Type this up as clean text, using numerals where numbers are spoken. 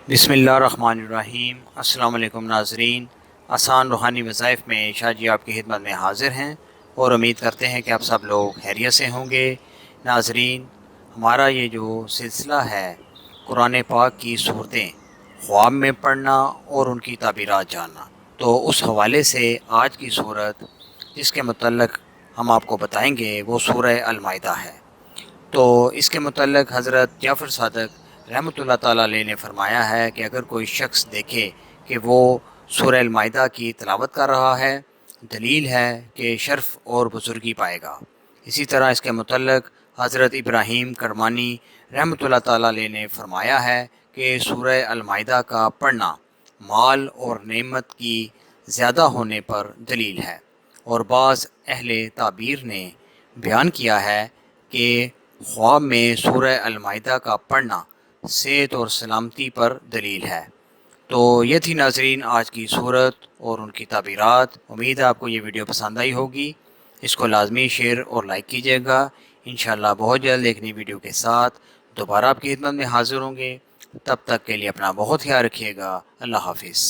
بسم اللہ الرحمن الرحیم۔ السلام علیکم ناظرین، آسان روحانی وظائف میں شاہ جی آپ کی خدمت میں حاضر ہیں اور امید کرتے ہیں کہ آپ سب لوگ خیریت سے ہوں گے۔ ناظرین، ہمارا یہ جو سلسلہ ہے قرآن پاک کی صورتیں خواب میں پڑھنا اور ان کی تعبیرات جاننا، تو اس حوالے سے آج کی صورت جس کے متعلق ہم آپ کو بتائیں گے وہ سورہ المائدہ ہے۔ تو اس کے متعلق حضرت جعفر صادق رحمۃ اللہ تعالیٰ علیہ نے فرمایا ہے کہ اگر کوئی شخص دیکھے کہ وہ سورہ المائدہ کی تلاوت کر رہا ہے، دلیل ہے کہ شرف اور بزرگی پائے گا۔ اسی طرح اس کے متعلق حضرت ابراہیم کرمانی رحمۃ اللہ تعالیٰ علیہ نے فرمایا ہے کہ سورہ المائدہ کا پڑھنا مال اور نعمت کی زیادہ ہونے پر دلیل ہے، اور بعض اہل تعبیر نے بیان کیا ہے کہ خواب میں سورہ المائدہ کا پڑھنا صحت اور سلامتی پر دلیل ہے۔ تو یہ تھی ناظرین آج کی صورت اور ان کی تعبیرات۔ امید ہے آپ کو یہ ویڈیو پسند آئی ہوگی۔ اس کو لازمی شیئر اور لائک کیجیے گا۔ انشاءاللہ بہت جلد ایک نئی ویڈیو کے ساتھ دوبارہ آپ کی خدمت میں حاضر ہوں گے۔ تب تک کے لیے اپنا بہت خیال رکھیے گا۔ اللہ حافظ۔